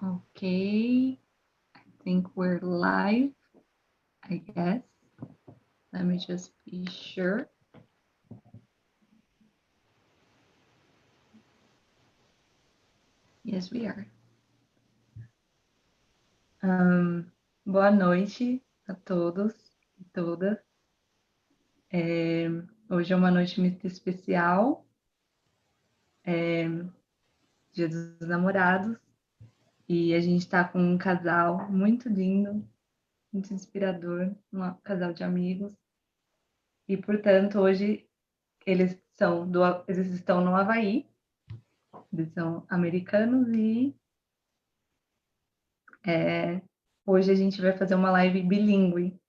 Okay, I think we're live, I guess. Let me just be sure. Yes, we are. Boa noite a todos e todas. Hoje é uma noite muito especial, Dia dos Namorados, e a gente está com um casal muito lindo, muito inspirador, um casal de amigos. E, portanto, hoje eles estão no Havaí, eles são americanos e hoje a gente vai fazer uma live bilíngue,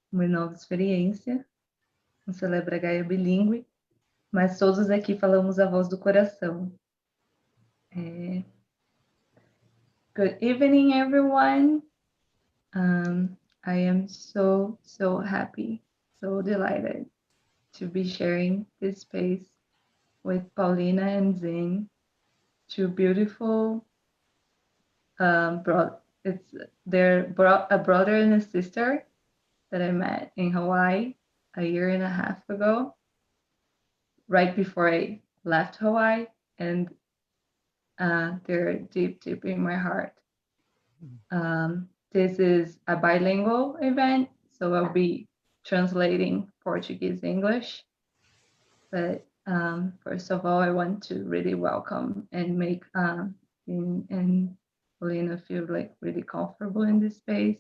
uma nova experiência, um Celebra Gaia bilíngue, mas todos aqui falamos a voz do coração. Good evening, everyone. I am so happy, so delighted to be sharing this space with Paulina and Zin, two beautiful they're a brother and a sister that I met in Hawaii a year and a half ago, right before I left Hawaii, and they're deep in my heart. This is a bilingual event, so I'll be translating Portuguese English. But first of all, I want to really welcome and make and Paulina feel like really comfortable in this space.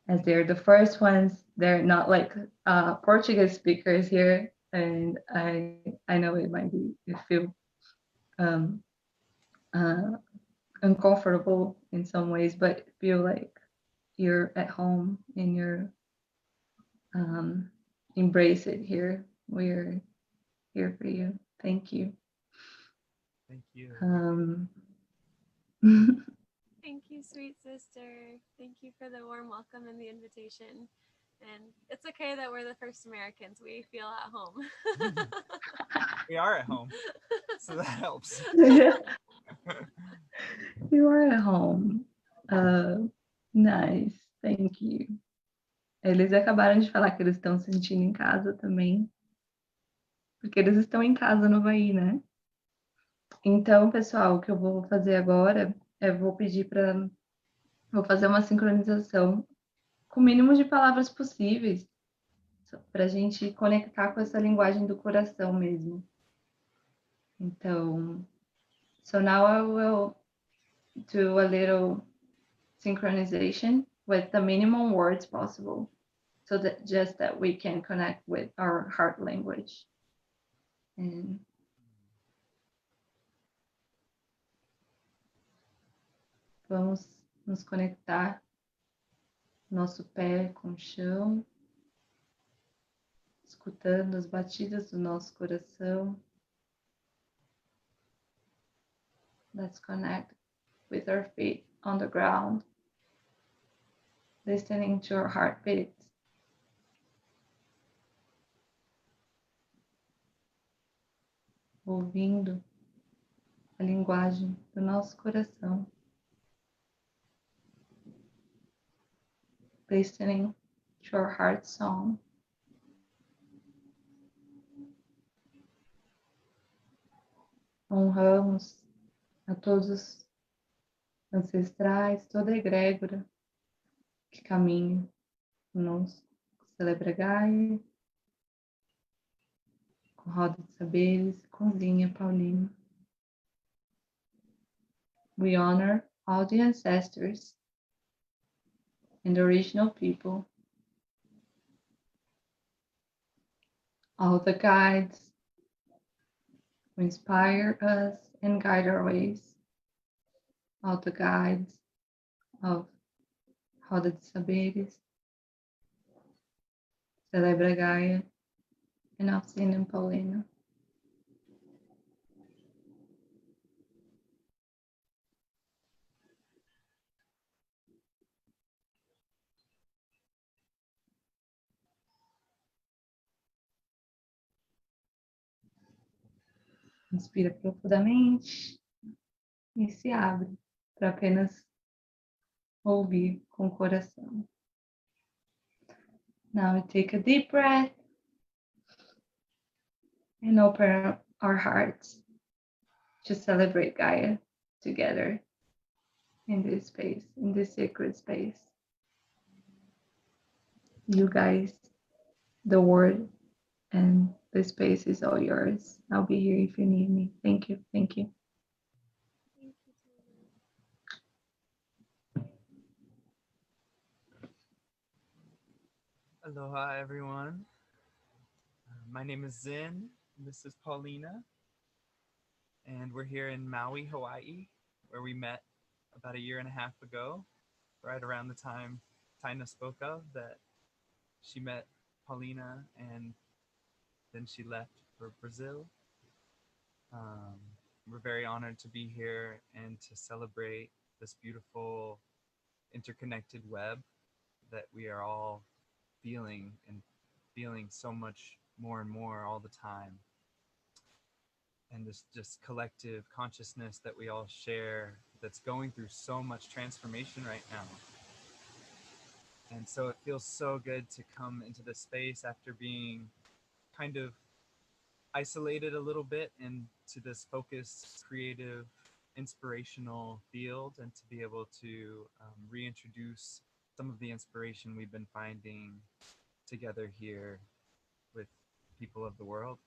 As they're the first ones, they're not like Portuguese speakers here, and I know it might be you feel uncomfortable in some ways, but feel like you're at home and you're embrace it here. We're here for you. Thank you. Thank you. Thank you, sweet sister. Thank you for the warm welcome and the invitation. And it's okay that we're the first Americans. We feel at home. We are at home, so that helps. You are at home. Nice. Thank you. Eles acabaram de falar que eles estão se sentindo em casa também. Porque eles estão em casa no Havaí, né? Então, pessoal, o que eu vou fazer agora é vou fazer uma sincronização com o mínimo de palavras possíveis para a gente conectar com essa linguagem do coração mesmo. Então, so now I will do a little synchronization with the minimum words possible, so that just that we can connect with our heart language. And vamos nos conectar nosso pé com o chão, escutando as batidas do nosso coração. Let's connect with our feet on the ground, listening to our heartbeat. Ouvindo a linguagem do nosso coração. Listening to our heart song. Honramos a todos os ancestrais, toda a egrégora que caminha conosco. Celebra Gaia, com Roda de Saberes, com Zin and Paulina. We honor all the ancestors and the original people, all the guides who inspire us and guide our ways, all the guides of Roda de Saberes, Celebra Gaia, and of Zin and Paulina. Inspira profundamente e se abre para apenas ouvir com o coração. Now we take a deep breath and open our hearts to celebrate Gaia together in this space, in this sacred space. You guys, the word and the space is all yours. I'll be here if you need me. Thank you. Thank you. Thank you, Taylor. Aloha, everyone. My name is Zin. This is Paulina. And we're here in Maui, Hawaii, where we met about 1.5 years ago, right around the time Tina spoke of that she met Paulina and then she left for Brazil. We're very honored to be here and to celebrate this beautiful interconnected web that we are all feeling and feeling so much more and more all the time. And this just collective consciousness that we all share that's going through so much transformation right now. And so it feels so good to come into this space after being kind of isolated a little bit into this focused, creative, inspirational field, and to be able to reintroduce some of the inspiration we've been finding together here with people of the world.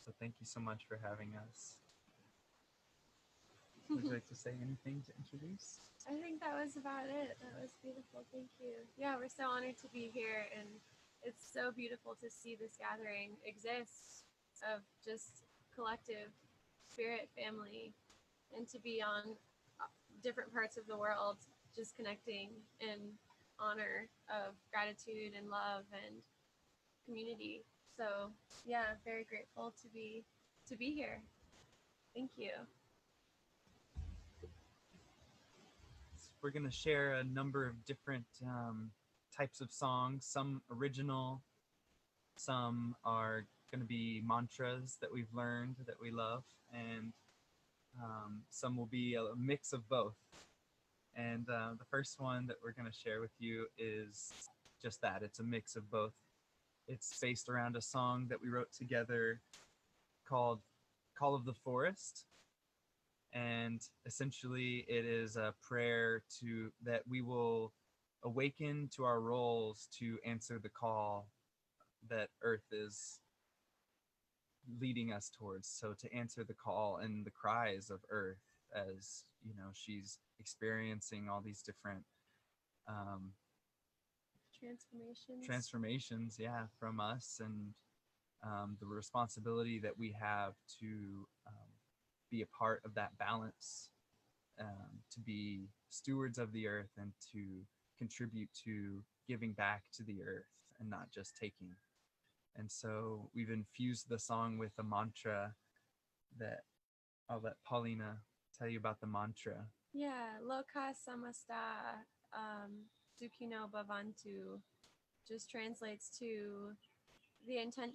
So thank you so much for having us. Would you like to say anything to introduce? I think that was about it. That was beautiful. Thank you. Yeah, we're so honored to be here, and it's so beautiful to see this gathering exist of just collective spirit family, and to be on different parts of the world just connecting in honor of gratitude and love and community. So yeah, very grateful to be here. Thank you. We're going to share a number of different types of songs, some original, some are going to be mantras that we've learned that we love, and some will be a mix of both. And the first one that we're going to share with you is just that. It's a mix of both. It's based around a song that we wrote together called Call of the Forest. And essentially it is a prayer to that we will awaken to our roles to answer the call that Earth is leading us towards. So to answer the call and the cries of Earth as, you know, she's experiencing all these different transformations, yeah, from us, and the responsibility that we have to be a part of that balance, to be stewards of the earth and to contribute to giving back to the earth and not just taking. And so we've infused the song with a mantra that I'll let Paulina tell you about the mantra. Yeah, Loka Samasta Sukino Bhavantu just translates to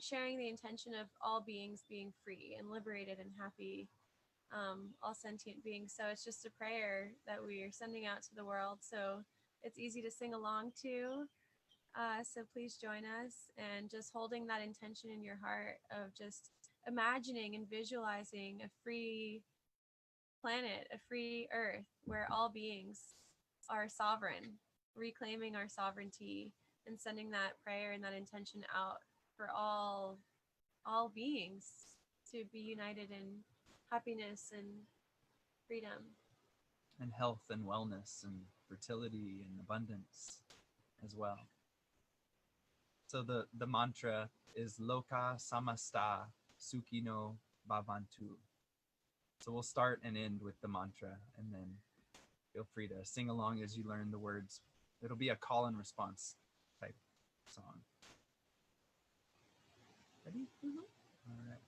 sharing the intention of all beings being free and liberated and happy, all sentient beings. So it's just a prayer that we are sending out to the world. So it's easy to sing along to. So please join us, and just holding that intention in your heart of just imagining and visualizing a free planet, a free earth where all beings are sovereign, reclaiming our sovereignty and sending that prayer and that intention out for all beings to be united in happiness and freedom and health and wellness and fertility and abundance as well. So the mantra is Loka Samasta Sukhino Bhavantu. So we'll start and end with the mantra, and then feel free to sing along as you learn the words. It'll be a call and response type song. Ready? Mm-hmm. All right.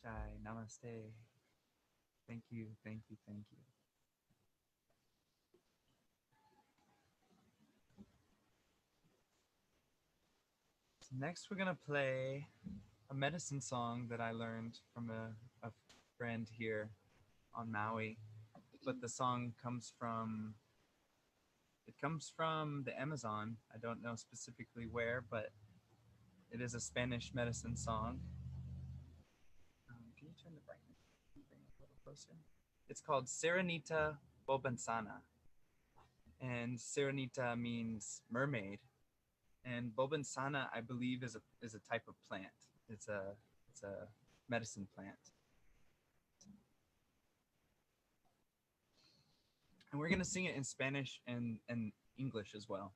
Chai, namaste. Thank you, thank you, thank you. So next we're gonna play a medicine song that I learned from a friend here on Maui. But the song comes from the Amazon. I don't know specifically where, but it is a Spanish medicine song. Can you turn the brightness? Bring it a little closer. It's called Serenita Bobansana. And Serenita means mermaid. And Bobansana, I believe, is a type of plant. It's a medicine plant. And we're gonna sing it in Spanish and English as well.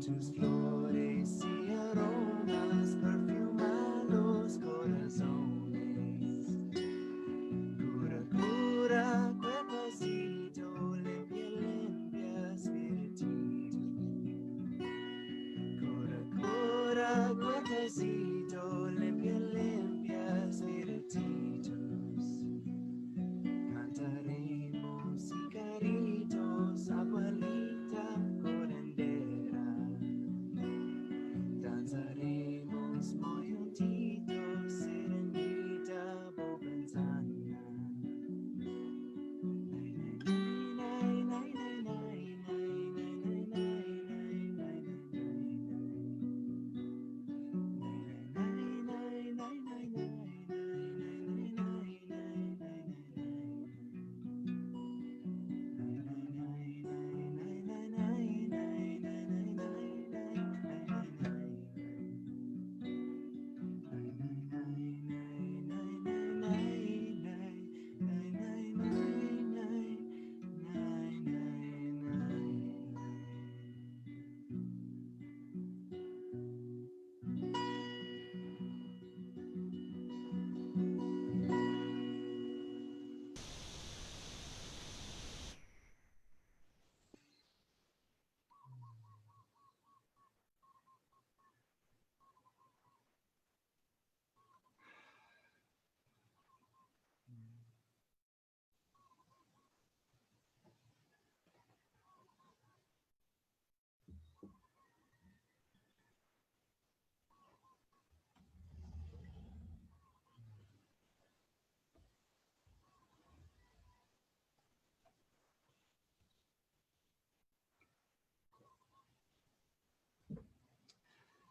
tus flores y aromas perfuman los corazones. Cura, cura, cuerpecito, limpia, limpia, espiritito. Cura, cura, cuerpecito, limpia, limpia, espirititos. Cantaremos y caritos, abuelita corendera. Danzaremos muy juntitos, serenita, bobenzana.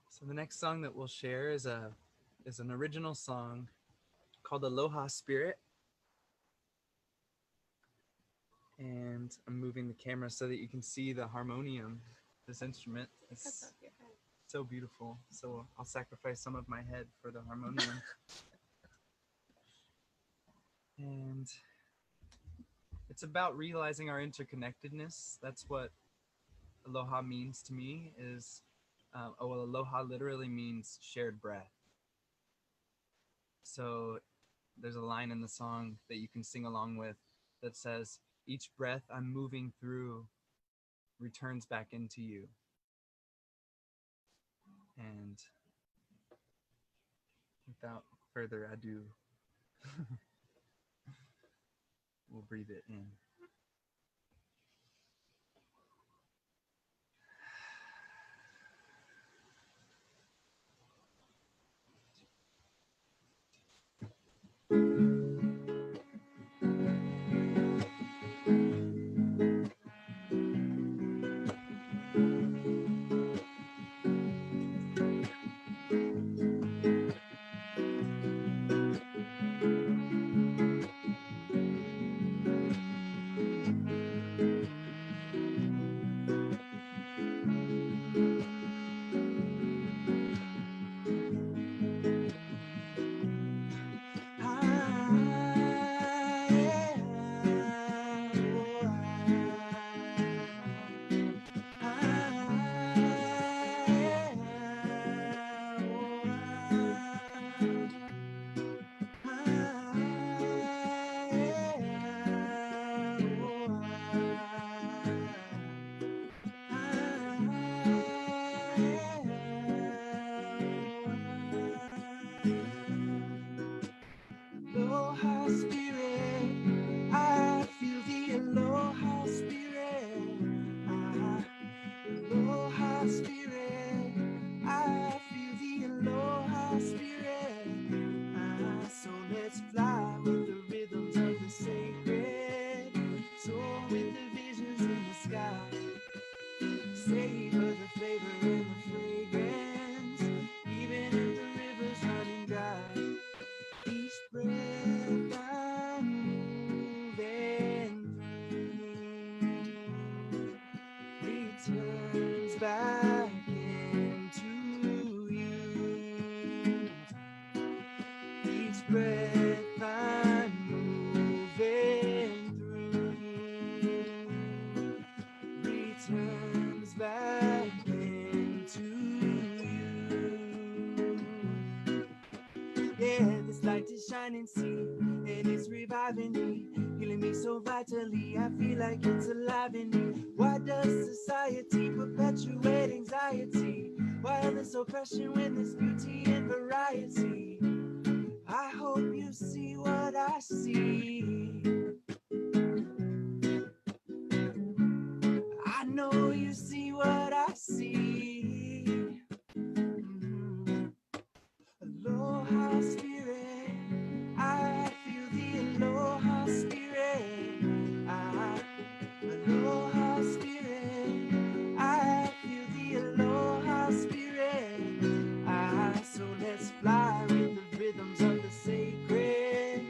So the next song that we'll share is an original song called Aloha Spirit. And I'm moving the camera so that you can see the harmonium, this instrument. It's so beautiful. So I'll sacrifice some of my head for the harmonium. And it's about realizing our interconnectedness. That's what aloha means to me is, well, aloha literally means shared breath. So there's a line in the song that you can sing along with that says, each breath I'm moving through returns back into you. And without further ado, we'll breathe it in. Aloha spirit, I feel the aloha spirit. Aloha spirit, I feel the aloha spirit. So let's fly with the rhythms of the sacred, soar with the visions in the sky, savor the flavor and the fragrance, even if the river's running dry. Each breath I running sea, and it's reviving me, healing me so vitally. I feel like it's alive in me. Why does society perpetuate anxiety? Why all this oppression when there's beauty and variety? I hope you see what I see. I know you see what I see. Aloha spirit, I feel the aloha spirit. Aloha spirit, I feel the aloha spirit. So let's fly with the rhythms of the sacred,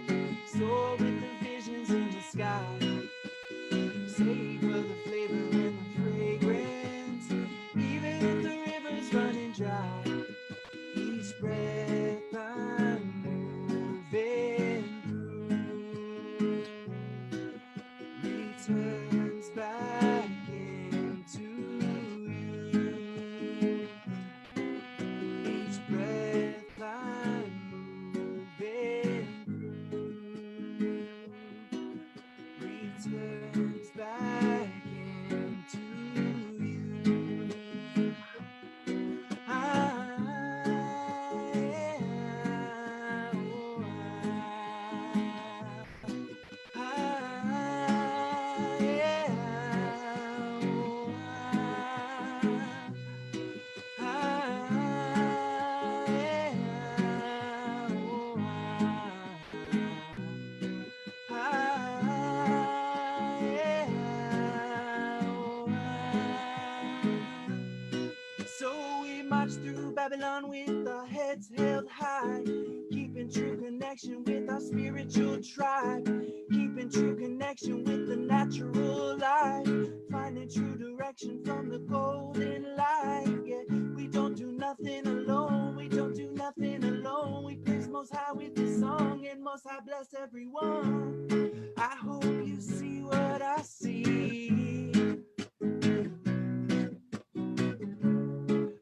soar with the visions in the sky, savor the flavor and the fragrance, even if the river's running dry. Each breath I'm moving through returns back into you. Each breath I'm moving through returns back into you. So we march through Babylon with our heads held high, keeping true connection with our spiritual tribe, keeping true connection with the natural life, finding true direction from the golden light. Yeah, we don't do nothing alone, we don't do nothing alone. We praise Most High with this song, and Most High bless everyone. I hope you see what I see.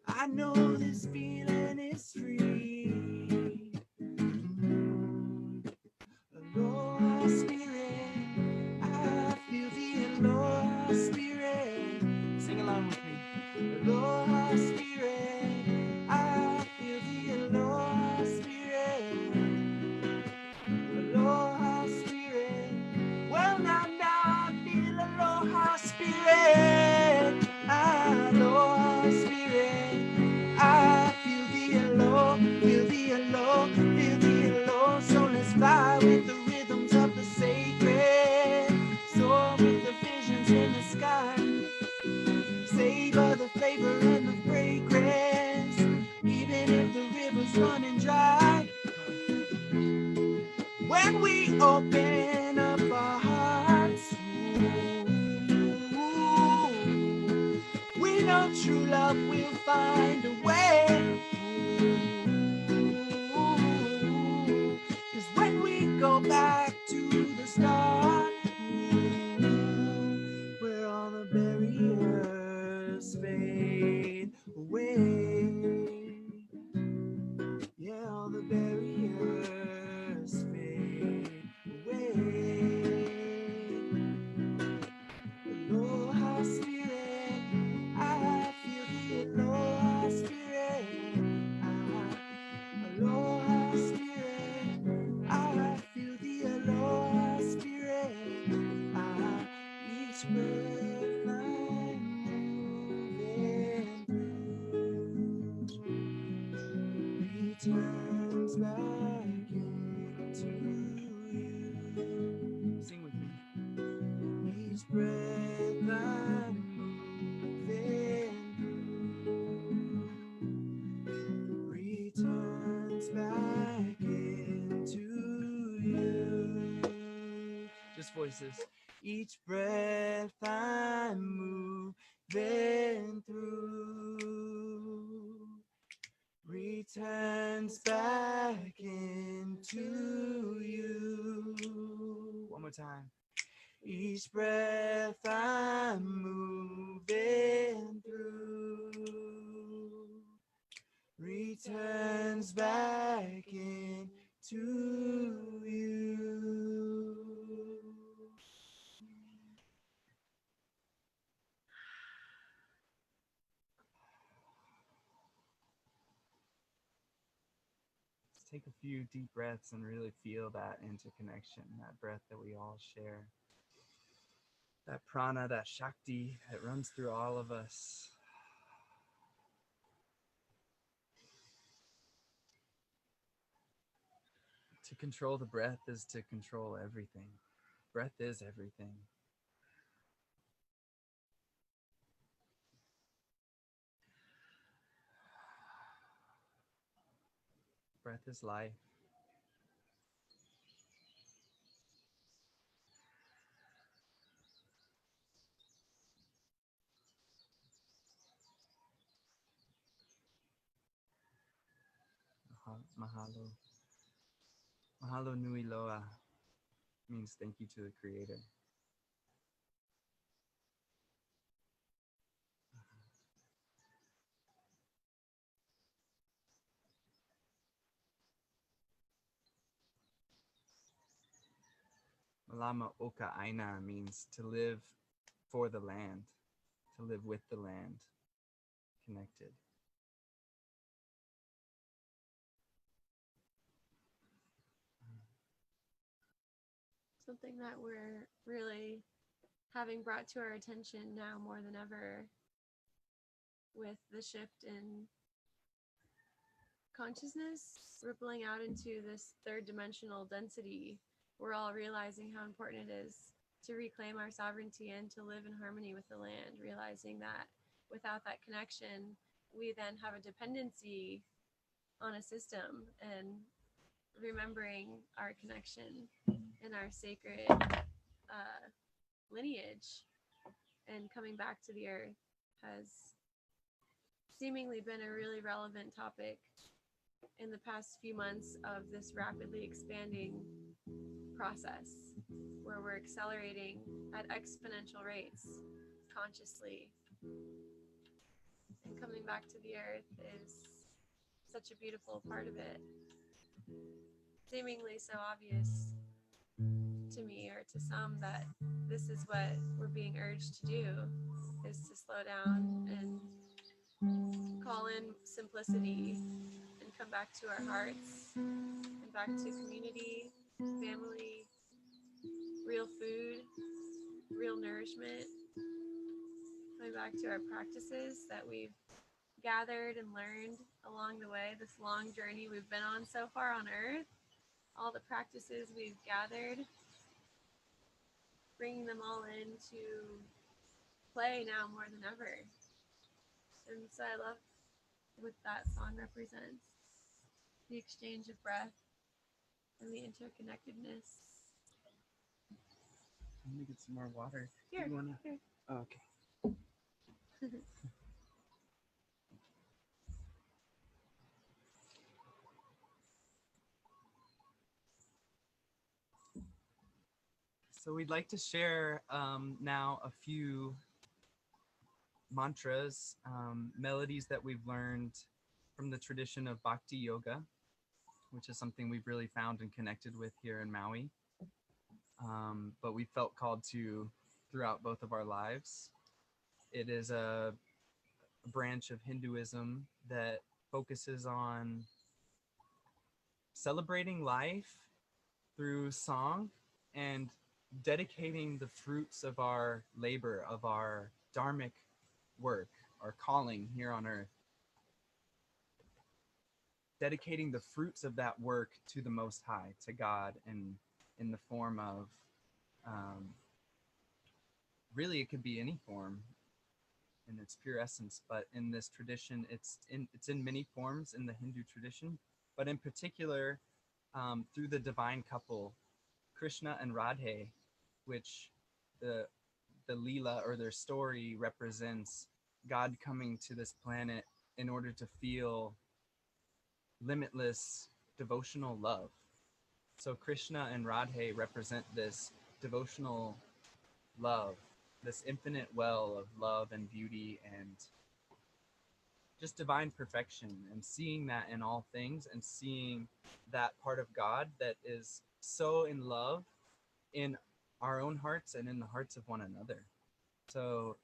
I know this feeling is free. Aloha spirit, I feel the aloha spirit. Sing along with me. Aloha spirit, I feel the aloha spirit. Aloha spirit, well now I feel aloha spirit. Aloha spirit, I feel the aloha, feel the aloha, feel the aloha. So let's fly with the rhythms of the sacred, soar with the visions in the sky, savor the flavor and the fragrance, even if the river's running dry. When we open up our hearts, we know true love will find a way. 'Cause when we go back to the start, where all the barriers fade away. Yeah, all the barriers fade away. Aloha spirit, I feel the aloha spirit. Aloha spirit, I feel the aloha spirit. Each breath I'm moving through returns back into you. Sing with me. Each breath I'm moving through returns back into you. Just voices. Each breath I'm moving through returns back into you. One more time. Each breath I'm moving through returns back into to you. Let's take a few deep breaths and really feel that interconnection, that breath that we all share. That prana, that shakti that runs through all of us. To control the breath is to control everything. Breath is everything. Breath is life. Mahalo. Mahalo nui loa means thank you to the Creator. Malama oka aina means to live for the land, to live with the land, connected. Something that we're really having brought to our attention now more than ever with the shift in consciousness rippling out into this third dimensional density. We're all realizing how important it is to reclaim our sovereignty and to live in harmony with the land, realizing that without that connection, we then have a dependency on a system, and remembering our connection and our sacred lineage and coming back to the earth has seemingly been a really relevant topic in the past few months of this rapidly expanding process where we're accelerating at exponential rates consciously, and coming back to the earth is such a beautiful part of it, seemingly so obvious to me or to some that this is what we're being urged to do, is to slow down and call in simplicity and come back to our hearts and back to community, family, real food, real nourishment, coming back to our practices that we've gathered and learned along the way, this long journey we've been on so far on earth, all the practices we've gathered, bringing them all into play now more than ever. And so I love what that song represents, the exchange of breath and the interconnectedness. I'm gonna get some more water. Here, Do you wanna? here. Oh, okay. So we'd like to share now a few mantras, melodies that we've learned from the tradition of Bhakti Yoga, which is something we've really found and connected with here in Maui. But we felt called to throughout both of our lives. It is a branch of Hinduism that focuses on celebrating life through song and dedicating the fruits of our labor, of our dharmic work, our calling here on earth. Dedicating the fruits of that work to the Most High, to God, and in the form of, really it could be any form in its pure essence, but in this tradition, it's in many forms in the Hindu tradition, but in particular, through the divine couple, Krishna and Radhe, which the Leela or their story represents God coming to this planet in order to feel limitless devotional love. So Krishna and Radhe represent this devotional love, this infinite well of love and beauty and just divine perfection, and seeing that in all things, and seeing that part of God that is so in love in our own hearts and in the hearts of one another. So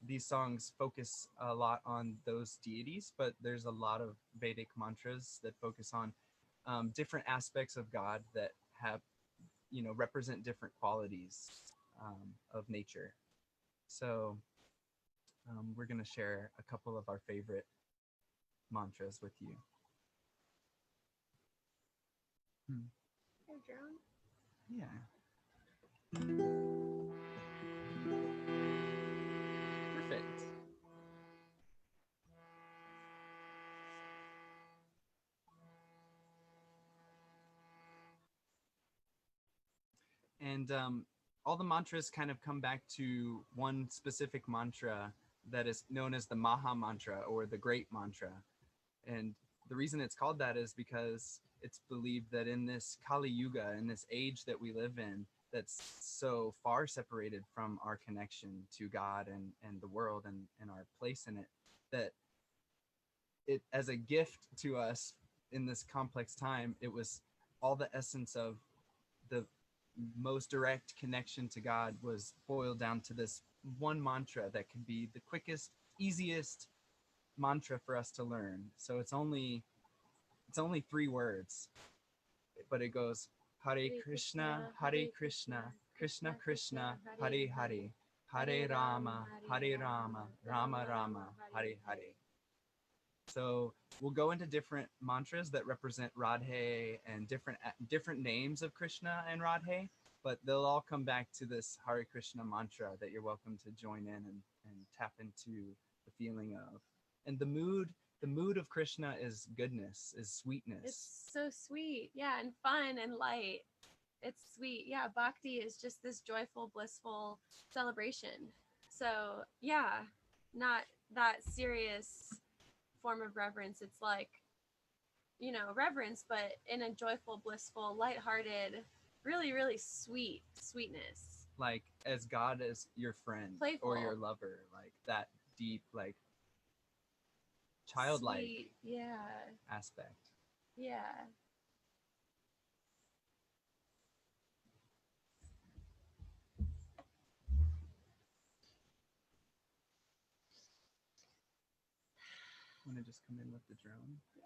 these songs focus a lot on those deities, but there's a lot of Vedic mantras that focus on different aspects of God that have, represent different qualities of nature. So we're going to share a couple of our favorite mantras with you. Yeah. Perfect. And all the mantras kind of come back to one specific mantra that is known as the Maha Mantra, or the Great Mantra. And the reason it's called that is because it's believed that in this Kali Yuga, in this age that we live in, that's so far separated from our connection to God and the world and our place in it, that it, as a gift to us in this complex time, it was all the essence of the most direct connection to God was boiled down to this one mantra that can be the quickest, easiest mantra for us to learn. So it's only 3 words, but it goes Hare Krishna, Krishna Krishna, Hare Hare, Hare Rama, Rama Rama, Hare Hare. So we'll go into different mantras that represent Radhe and different names of Krishna and Radhe, but they'll all come back to this Hare Krishna mantra that you're welcome to join in and tap into the feeling of. And the mood of Krishna is goodness, is sweetness. It's so sweet. Yeah, and fun and light. It's sweet. Yeah, bhakti is just this joyful, blissful celebration. So, yeah, not that serious form of reverence. It's like, reverence, but in a joyful, blissful, lighthearted, really, really sweetness. Like as God as your friend, playful, or your lover, like that deep, like childlike sweet, yeah, aspect. Yeah. Want to just come in with the drone? Yeah.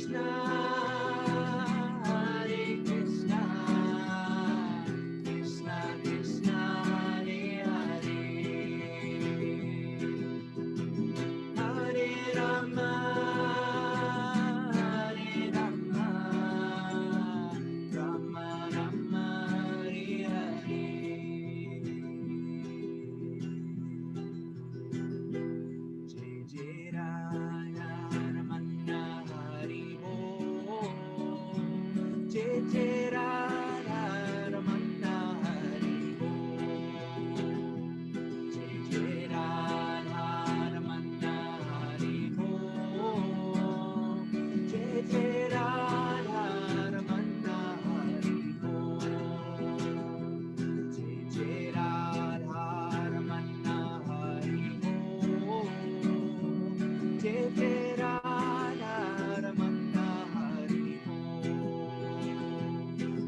Krishna, Hare Krishna, Krishna Krishna, Hare Hare, Hare Rama, Hare Rama, Rama Rama, Hare Hare. Jai Jai Radha Ramana Hari Bo, Jai Jai Radha Ramana Hari Bo, Jai Jai Radha Ramana Hari Bo, Jai Jai Radha Ramana Hari Bo, Jai Jai Radha Ramana Hari Bo, Jai Jai Radha Ramana Hari Bo,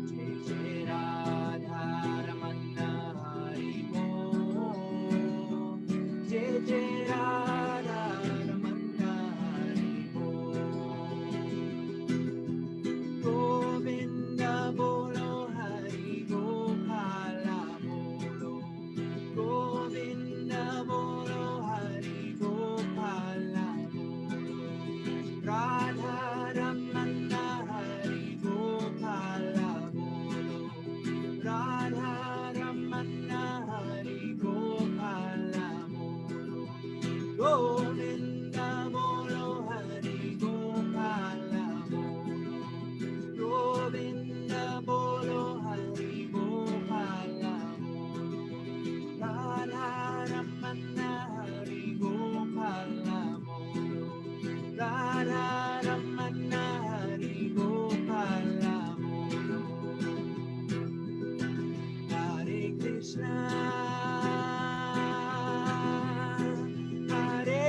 Jai Jai Radha Ramana Hari Bo, Jai Jai Radha Ramana Hari Bo. Govinda bolo Hari Gopala bolo, Govinda bolo Hari Gopala bolo, Radha Ramana Hari Gopala bolo, Radha Ramana Hari Gopala bolo, Govinda bolo Hari Gopala bolo, Govinda bolo Hari Gopala bolo, Radha Ramana Hari Gopala bolo, Radha Ramana Hari Gopala bolo. Hare Krishna, Hare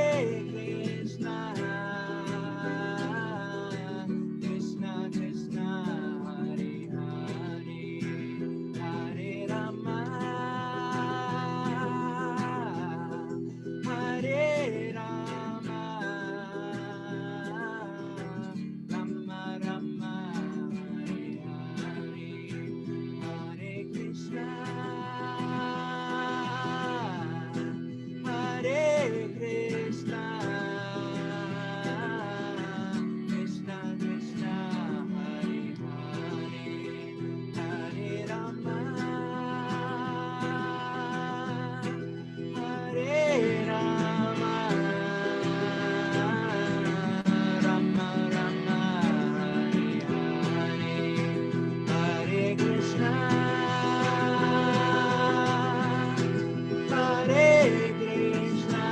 Krishna, Krishna Krishna, Hare Hare, Hare Rama, Hare Rama, Rama Rama, Hare Hare, Hare Krishna, Hare Krishna, Krishna Krishna, Hare Hare, Hare Rama, Hare Rama, Rama Rama, Hare Hare, Hare Krishna, Hare Krishna,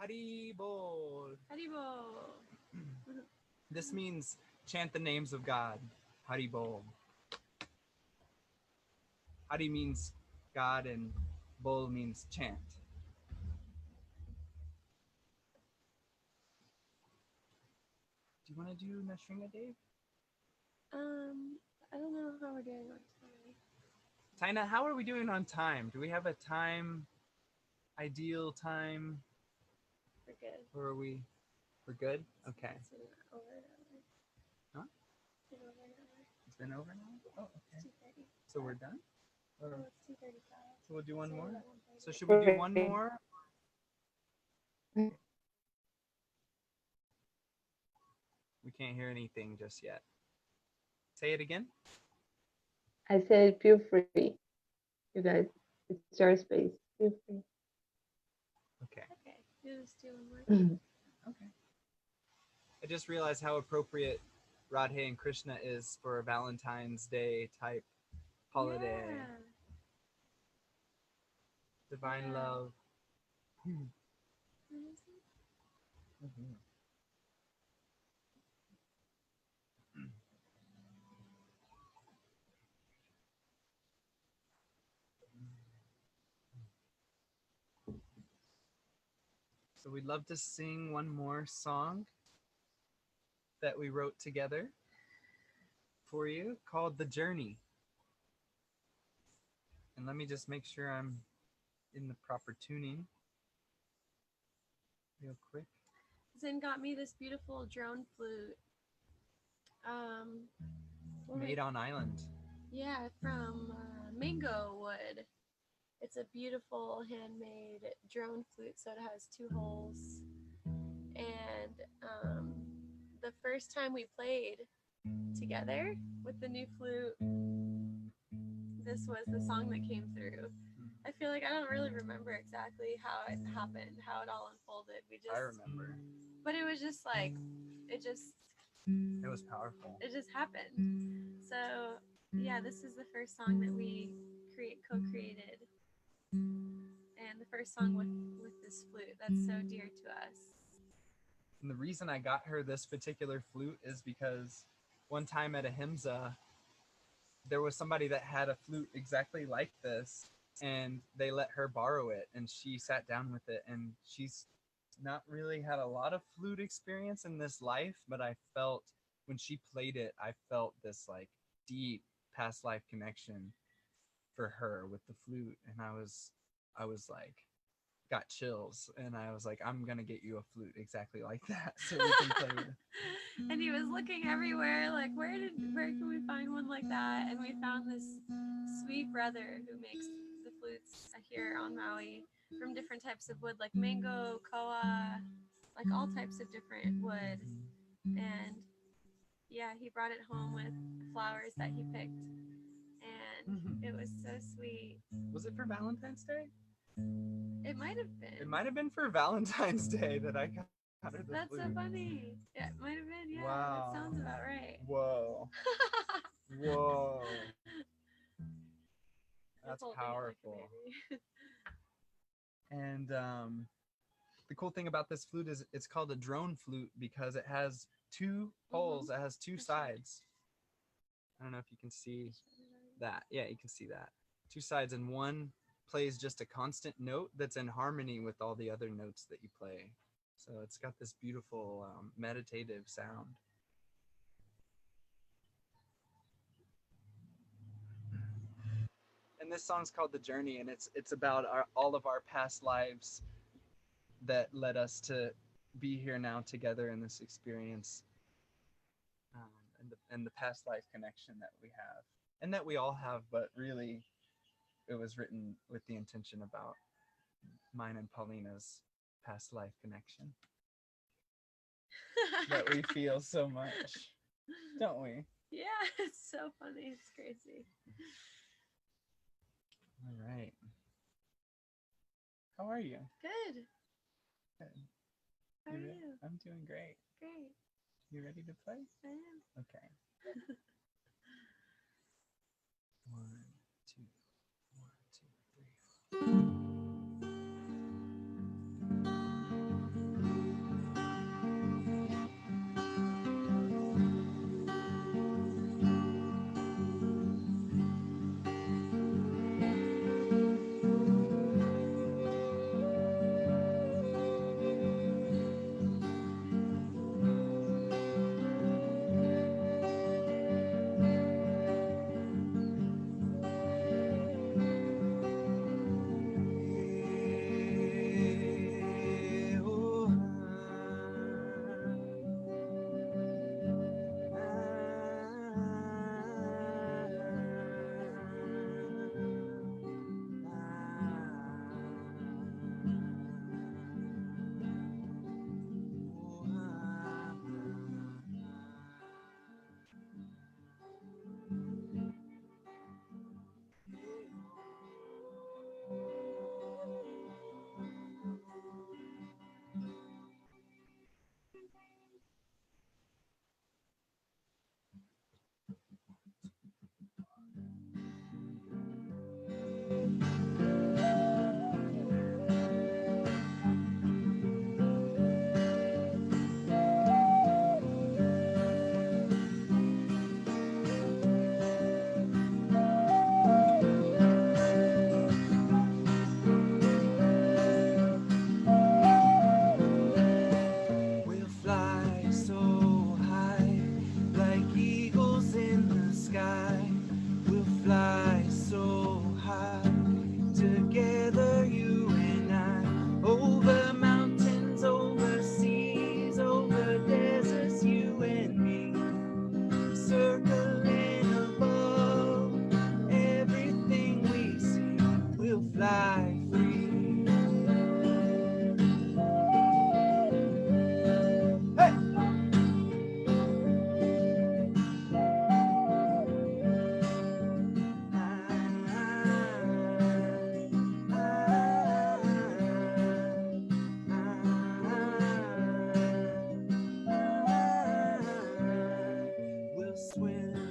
Hari Bol. Haribo. This means chant the names of God. Hari Bol. Hari means God and Bol means chant. Do you want to do Nashringa, Dave? I don't know how we're doing on time. Tina, how are we doing on time? Do we have a time, ideal time? We're good. Or are we're good? Okay. It's been over an hour. Huh? It's been over an hour. It's been over now? Oh, okay. It's 2:30. So we're done? Or, Oh, it's 2:35. so we'll do one Sorry more? about 1:30. So should we do one more? We can't hear anything just yet. Say it again. I said, feel free. You guys, it's your space. Feel free. Okay. Okay, we'll just do one more. Okay. I just realized how appropriate Radhe and Krishna is for a Valentine's Day type holiday. Yeah. Divine Yeah. love. What is it? Mhm. So we'd love to sing one more song that we wrote together for you called The Journey. And let me just make sure I'm in the proper tuning real quick. Zin got me this beautiful drone flute. Made on island. Yeah, from mango wood. It's a beautiful handmade drone flute, so it has 2 holes. And the first time we played together with the new flute, this was the song that came through. I feel like I don't really remember exactly how it happened, how it all unfolded. I remember. But it was just like, it was powerful. It just happened. So yeah, this is the first song that we co-created, and the first song with this flute that's so dear to us. And the reason I got her this particular flute is because one time at a Himza, there was somebody that had a flute exactly like this, and they let her borrow it, and she sat down with it, and she's not really had a lot of flute experience in this life, but I felt when she played it, I felt this like deep past life connection for her with the flute, and I was like, got chills, and I was like, I'm gonna get you a flute exactly like that so we can play with it. And he was looking everywhere, like where can we find one like that? And we found this sweet brother who makes the flutes here on Maui from different types of wood, like mango, koa, like all types of different wood. And yeah, he brought it home with flowers that he picked, and it was so sweet. Was it for Valentine's Day? It might have been. It might have been for Valentine's Day that I got her the That's flute. so funny. Yeah, it might have been. Yeah, Wow. that sounds about right. Whoa. Whoa. That's Holding it like a powerful. baby. And the cool thing about this flute is it's called a drone flute because it has 2 holes. It has 2 sides. I don't know if you can see that. Yeah, you can see that. 2 sides, and one plays just a constant note that's in harmony with all the other notes that you play. So it's got this beautiful meditative sound. And this song's called The Journey, and it's about all of our past lives that led us to be here now together in this experience, and the past life connection that we have, and that we all have, but really it was written with the intention about mine and Paulina's past life connection that we feel so much, don't we? Yeah, it's so funny. It's crazy. All right. How are you? Good. Good. How are you? I'm doing great. Great. You ready to play? I am. Okay. 1, 2, 1, 2, 3, 4.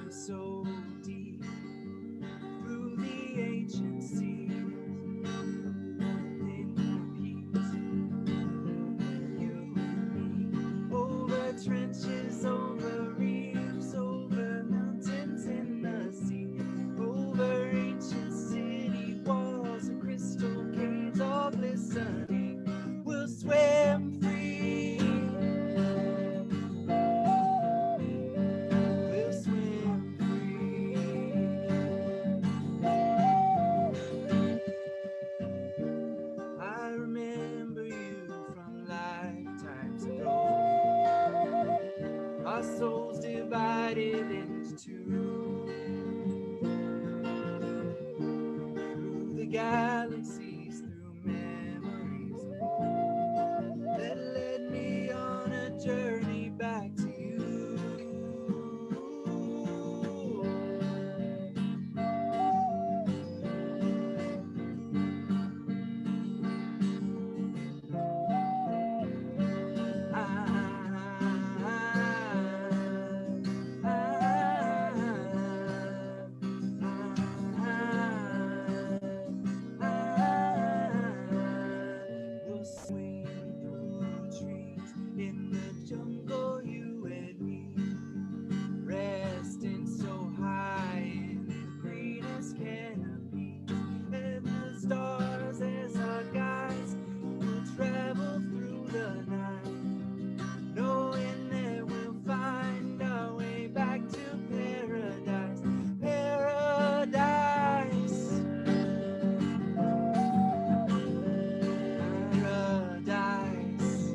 swam so deep through the ancient seas in peace. You and me, over trenches, over reefs, over mountains in the sea, over ancient city walls and crystal caves all glistening. We'll swim free. We'll swim free. I remember you from lifetimes ago. Our souls divided into two. Through the galaxies, through memories that led me on a journey back to you. We'll swing through trees in the jungle, you and me, resting so high in the greenest canopy, and the stars as our guides will travel through the night, knowing that we'll find our way back to paradise. Paradise. Paradise.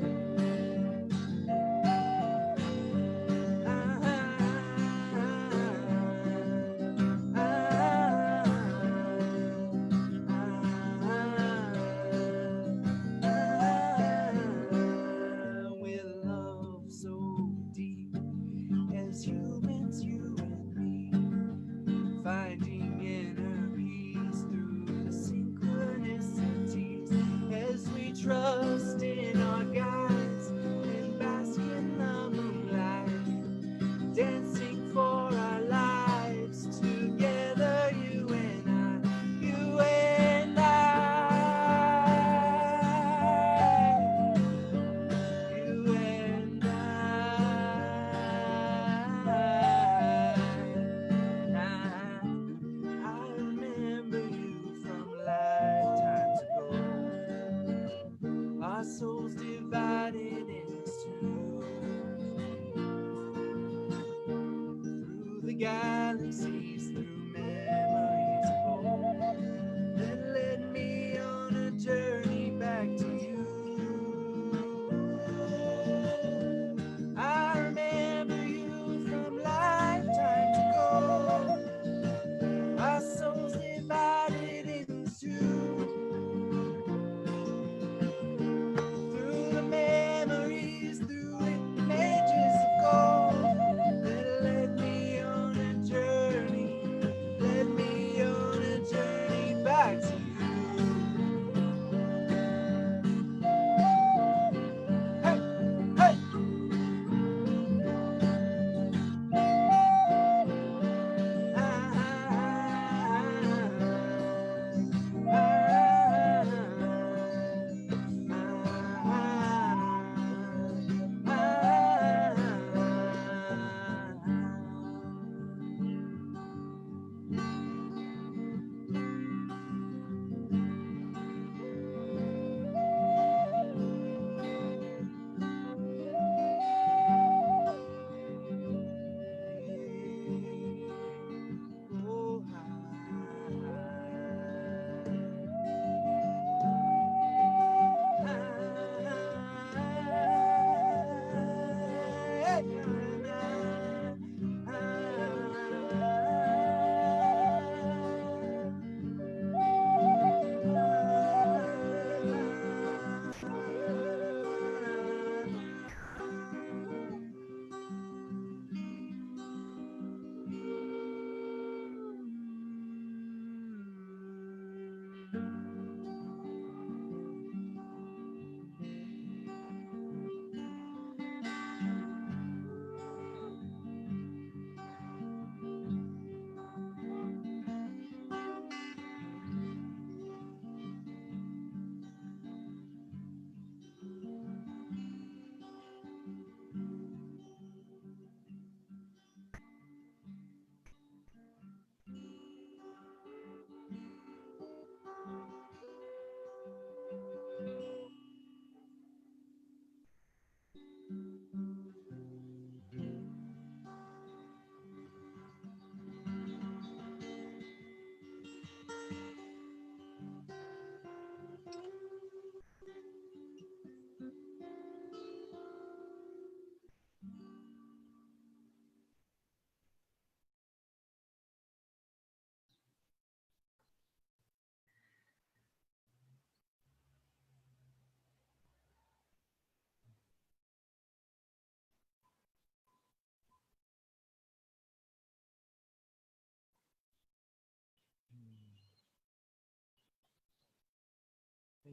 With love so deep as humans, you and me, finding inner peace through the synchronicities as we trust in our guides and bask in the moonlight, dancing for our lives together, you and I, you and I, you and I remember you from lifetimes ago. Our souls divided into two. Through the galaxies, through memories of old, that led me on a journey back to you. I remember you from lifetimes ago. Our souls divided into two. Through the memories, through images of gold, that led me on a journey, led me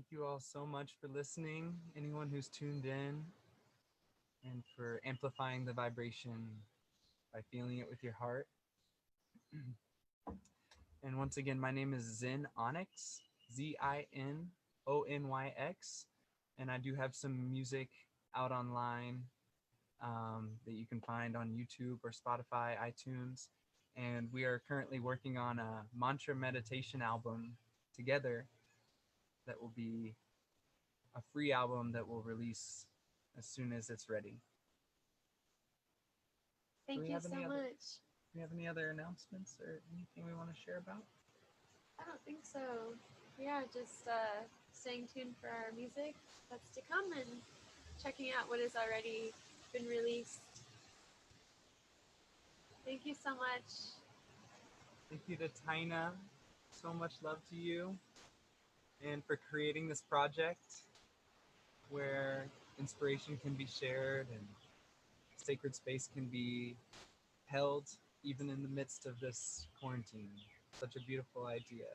Thank you all so much for listening, anyone who's tuned in, and for amplifying the vibration by feeling it with your heart. And once again, my name is Zin Onyx, Zinonyx, and I do have some music out online that you can find on YouTube or Spotify, iTunes. And we are currently working on a mantra meditation album together that will be a free album that we'll release as soon as it's ready. Thank you so much. Do we have any other announcements or anything we want to share about? I don't think so. Yeah, just staying tuned for our music that's to come and checking out what has already been released. Thank you so much. Thank you to Taina. So much love to you. And for creating this project where inspiration can be shared and sacred space can be held even in the midst of this quarantine. Such a beautiful idea.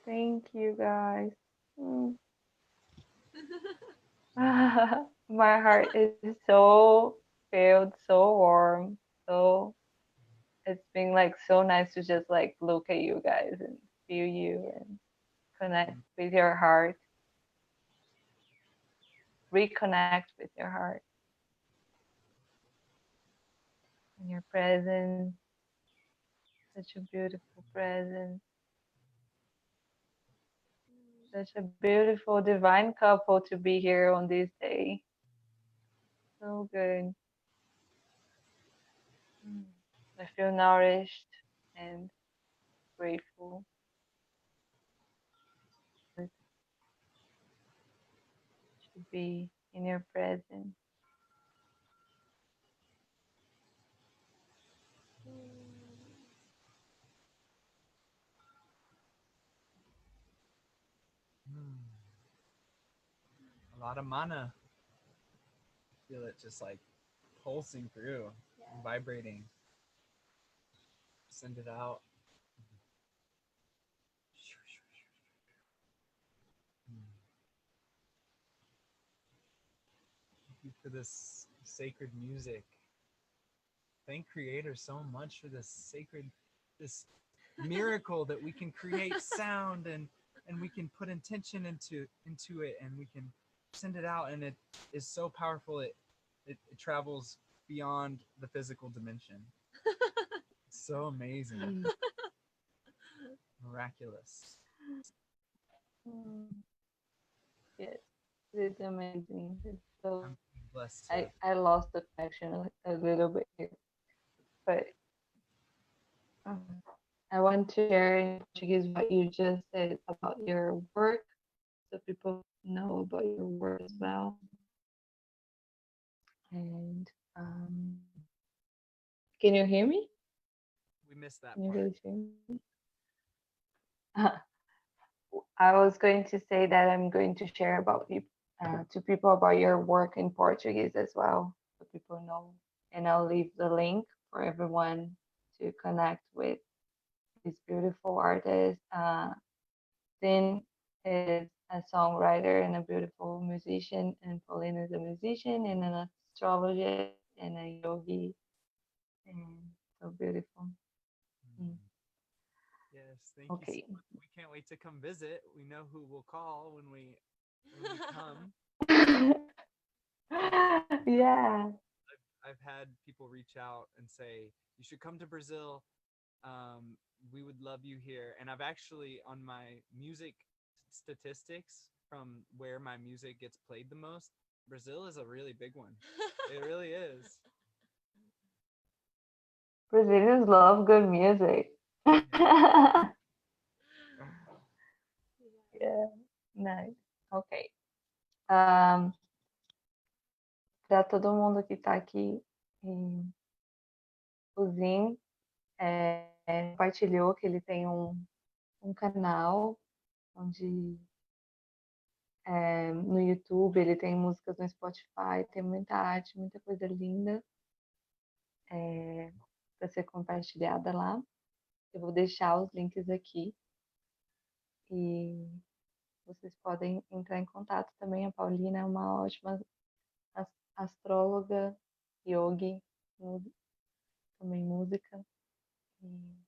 Thank you, guys. My heart is so filled, so warm. So it's been like so nice to just like look at you guys and feel you and connect with your heart. Reconnect with your heart and your presence. Such a beautiful presence. Such a beautiful divine couple to be here on this day. So good. I feel nourished and grateful. To be in your presence. A lot of mana. Feel it just like pulsing through, vibrating. Send it out. Thank you for this sacred music. Thank Creator so much for this miracle that we can create sound and we can put intention into it and we can send it out, and it is so powerful. It travels beyond the physical dimension. It's so amazing. Miraculous. Yes, it's amazing. It's so I'm blessed. I lost the connection a little bit here, but I want to share in Portuguese what you just said about your work, so people know about your work as well. And can you hear me? We missed that Can you part. guys hear me? I was going to say that I'm going to share about to people about your work in Portuguese as well, so people know. And I'll leave the link for everyone to connect with this beautiful artist. Zin is a songwriter and a beautiful musician, and Paulina is a musician and an astrologer and a yogi, and so beautiful. Yes, thank you so much. We can't wait to come visit. We know who we'll call when we come. Yeah. I've had people reach out and say, you should come to Brazil. We would love you here. And I've actually, on my music statistics from where my music gets played the most, Brazil is a really big one. It really is. Brazilians love good music. Yeah, nice. Ok. Para todo mundo que está aqui, o Zin compartilhou que ele tem um canal onde no YouTube, ele tem músicas no Spotify, tem muita arte, muita coisa linda para ser compartilhada lá. eu vou deixar os links aqui e vocês podem entrar em contato também. A Paulina é uma ótima astróloga, yogi, também música. E,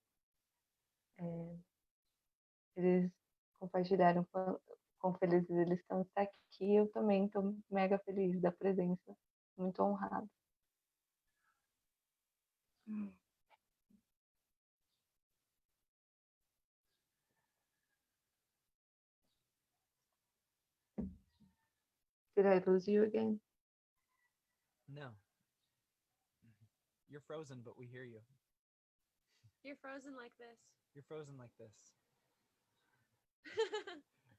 eles compartilharam quão felizes eles estão de estar aqui. Eu também estou mega feliz da presença, muito honrada. Did I lose you again? No. You're frozen, but we hear you. You're frozen like this. You're frozen like this.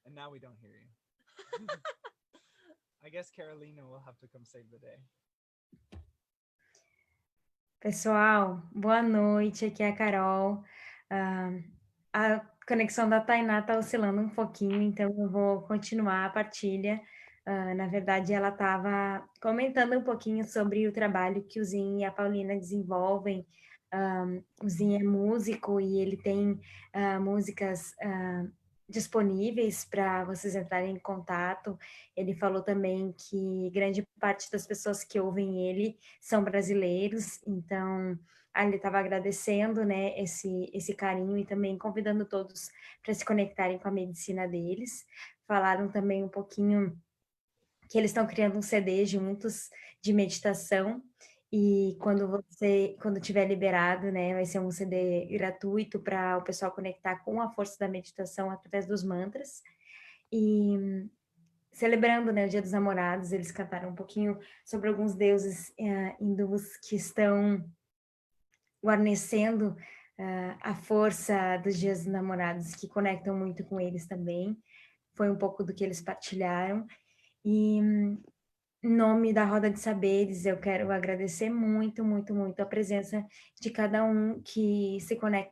And now we don't hear you. I guess Carolina will have to come save the day. Pessoal, boa noite, aqui é a Carol. A conexão da Tainá está oscilando um pouquinho, então eu vou continuar a partilha. Na verdade, ela estava comentando um pouquinho sobre o trabalho que o Zin e a Paulina desenvolvem. O Zin é músico e ele tem músicas disponíveis para vocês entrarem em contato. Ele falou também que grande parte das pessoas que ouvem ele são brasileiros, então ele estava agradecendo, né, esse carinho e também convidando todos para se conectarem com a medicina deles. Falaram também um pouquinho que eles estão criando um CD juntos de meditação, e quando tiver liberado, né, vai ser um CD gratuito para o pessoal conectar com a força da meditação através dos mantras. E celebrando, né, o Dia dos Namorados, eles cantaram um pouquinho sobre alguns deuses hindus que estão guarnecendo a força dos Dias dos Namorados, que conectam muito com eles também. Foi um pouco do que eles partilharam. E em nome da Roda de Saberes, eu quero agradecer muito, muito, muito a presença de cada um que se conecta